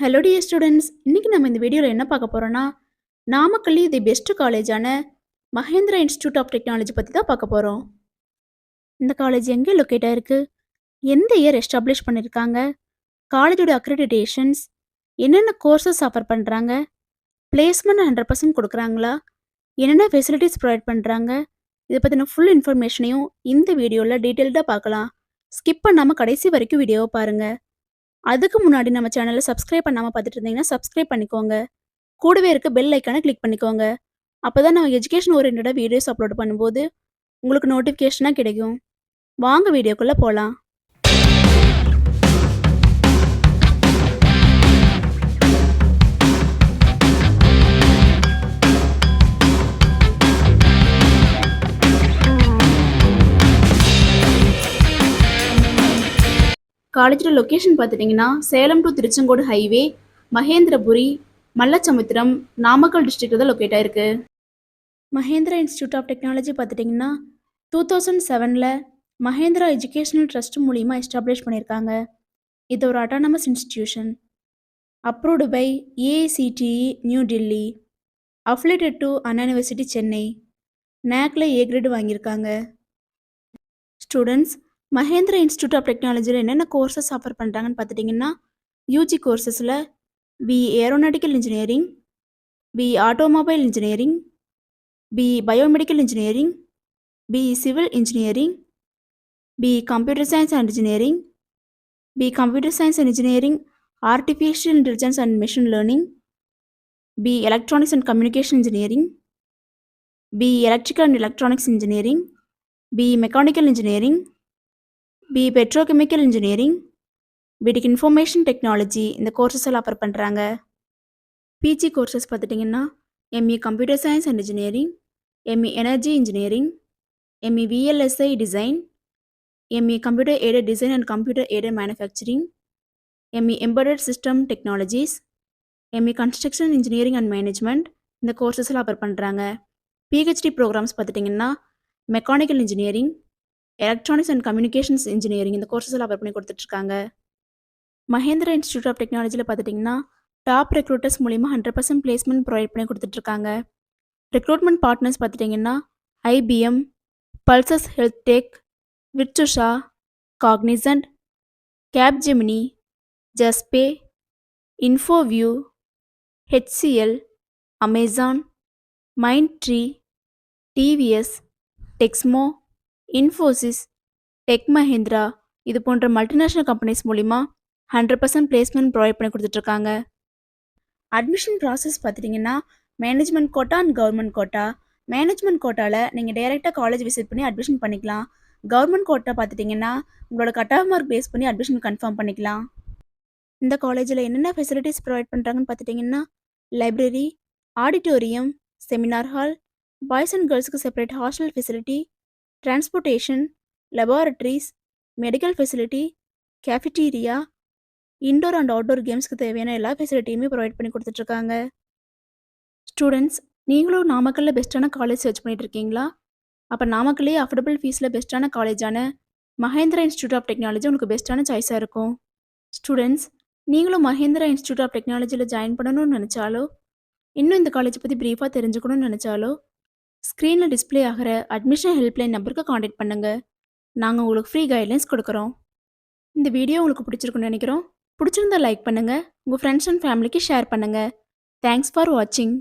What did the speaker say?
Hello dear students, இன்னைக்கு நம்ம இந்த வீடியோவில் என்ன பார்க்க போறோம்னா, நாமக்கல்லே தி பெஸ்ட் காலேஜான மகேந்திரா இன்ஸ்டிடியூட் ஆஃப் டெக்னாலஜி பற்றி தான் பார்க்க போகிறோம். இந்த காலேஜ் எங்கே லொக்கேட் ஆயிருக்கு, எந்த இயர் எஸ்டாப்ளிஷ் பண்ணியிருக்காங்க, காலேஜோட அக்ரெடிடேஷன்ஸ், என்னென்ன கோர்சஸ் ஆஃபர் பண்ணுறாங்க, பிளேஸ்மெண்ட் 100% கொடுக்குறாங்களா, என்னென்ன ஃபெசிலிட்டிஸ் ப்ரொவைட் பண்ணுறாங்க, இதை பற்றின ஃபுல் இன்ஃபர்மேஷனையும் இந்த வீடியோவில் டீட்டெயில்டாக பார்க்கலாம். ஸ்கிப் பண்ணாமல் கடைசி வரைக்கும் வீடியோவை பாருங்கள். அதுக்கு முன்னாடி நம்ம சேனலை சப்ஸ்கிரைப் பண்ணாமல் பார்த்துட்டு இருந்தீங்கன்னா சப்ஸ்கிரைப் பண்ணிக்கோங்க. கூடவே இருக்க பெல் ஐக்கானை கிளிக் பண்ணிக்கோங்க. அப்போ தான் நம்ம எஜுகேஷன் ஓரியன்டாக வீடியோஸ் அப்லோட் பண்ணும்போது உங்களுக்கு நோட்டிஃபிகேஷனாக கிடைக்கும். வாங்க வீடியோக்குள்ளே போகலாம். காலேஜோட லொக்கேஷன் பார்த்துட்டிங்கன்னா சேலம் டு திருச்செங்கோடு ஹைவே, மகேந்திரபுரி, மல்லச்சமுத்திரம், நாமக்கல் டிஸ்ட்ரிக்டில் தான் லொக்கேட் ஆயிருக்கு. மகேந்திரா இன்ஸ்டிடியூட் ஆஃப் டெக்னாலஜி பார்த்துட்டிங்கன்னா 2007 மகேந்திரா எஜுகேஷனல் ட்ரஸ்ட் மூலிமா எஸ்டாப்ளிஷ் பண்ணியிருக்காங்க. இது ஒரு autonomous institution, approved by AICTE new Delhi, affiliated to Anna university Chennai, நேக்ல ஏ கிரேடு வாங்கியிருக்காங்க. ஸ்டூடெண்ட்ஸ், மகேந்திரா இன்ஸ்டிடியூட் ஆஃப் டெக்னாலஜியில் என்னென்ன கோர்சஸ் ஆஃபர் பண்ணுறாங்கன்னு பார்த்துட்டிங்கன்னா, யூஜி கோர்சஸில் BE aeronautical engineering, BE automobile engineering, BE biomedical engineering, BE civil engineering, BE computer science and engineering, BE computer science and engineering, artificial intelligence and machine learning, BE electronics and communication engineering, BE electrical and electronics engineering, BE mechanical engineering, BE petrochemical engineering, BTech information technology இந்த courses எல்லாம் offer பண்ணுறாங்க. PG courses பார்த்துட்டிங்கன்னா ME computer science and engineering, ME energy engineering, ME VLSI design, ME computer aided design and computer aided manufacturing, ME embedded system technologies, ME construction engineering and management இந்த courses எல்லாம் offer பண்ணுறாங்க. PhD programmes பார்த்துட்டிங்கன்னா mechanical engineering, electronics and communications engineering இந்த courses எல்லாம் offer பண்ணி கொடுத்துட்ருக்காங்க. Mahindra institute of டெக்னாலஜியில் பார்த்துட்டிங்கன்னா டாப் ரெக்ரூட்டர்ஸ் மூலிமா 100% பிளேஸ்மெண்ட் ப்ரொவைட் பண்ணி கொடுத்துட்ருக்காங்க. ரெக்ரூட்மெண்ட் பார்ட்னர்ஸ் பார்த்துட்டிங்கன்னா IBM, pulses health tech, Virtusa, Cognizant, Capgemini, Juspay, Infoview, HCL, Amazon, Mindtree, TVS, Texmo, Infosys, tech Mahindra இது போன்ற மல்டிநேஷ்னல் கம்பெனிஸ் மூலிமா 100% பிளேஸ்மெண்ட் ப்ரொவைட் பண்ணி கொடுத்துட்ருக்காங்க. அட்மிஷன் ப்ராசஸ் பார்த்துட்டிங்கன்னா management quota and government quota. Management கோட்டாவில் நீங்கள் டைரெக்டாக காலேஜ் விசிட் பண்ணி அட்மிஷன் பண்ணிக்கலாம். கவர்மெண்ட் கோட்டா பார்த்துட்டிங்கன்னா உங்களோட கட் ஆஃப் மார்க் பேஸ் பண்ணி அட்மிஷன் கன்ஃபார்ம் பண்ணிக்கலாம். இந்த காலேஜில் என்னென்ன ஃபெசிலிட்டிஸ் ப்ரொவைட் பண்ணுறாங்கன்னு பார்த்துட்டிங்கன்னா library, auditorium, seminar hall, boys and கேர்ள்ஸுக்கு separate hostel facility, transportation, laboratories, medical facility, cafeteria, indoor and outdoor கேம்ஸ்க்கு தேவையான எல்லா ஃபெசிலிட்டியுமே ப்ரொவைட் பண்ணி கொடுத்துட்ருக்காங்க. ஸ்டூடெண்ட்ஸ், நீங்களும் நாமக்கல்லில் பெஸ்ட்டான காலேஜ் சர்ச் பண்ணிட்டு இருக்கீங்களா? அப்போ நாமக்கல்லே அஃபோர்டபுள் ஃபீஸில் பெஸ்ட்டான காலேஜான மகேந்திரா இன்ஸ்டிடியூட் ஆஃப் டெக்னாலஜி உங்களுக்கு பெஸ்ட்டான சாய்ஸாக இருக்கும். ஸ்டூடெண்ட்ஸ், நீங்களும் மகேந்திரா இன்ஸ்டிடியூட் ஆஃப் டெக்னாலஜியில் ஜாயின் பண்ணணும்னு நினச்சாலோ, இன்னும் இந்த காலேஜ் பற்றி ப்ரீஃபாக தெரிஞ்சுக்கணும்னு நினச்சாலோ, ஸ்க்ரீனில் டிஸ்பிளே ஆகிற அட்மிஷன் ஹெல்ப்லைன் நம்பருக்கு காண்டாக்ட் பண்ணுங்கள். நாங்கள் உங்களுக்கு ஃப்ரீ கைட்லைன்ஸ் கொடுக்குறோம். இந்த வீடியோ உங்களுக்கு பிடிச்சிருக்குன்னு நினைக்கிறோம். பிடிச்சிருந்தா லைக் பண்ணுங்கள், உங்கள் ஃப்ரெண்ட்ஸ் அண்ட் ஃபேமிலிக்கு ஷேர் பண்ணுங்கள். தேங்க்ஸ் ஃபார் வாட்சிங்.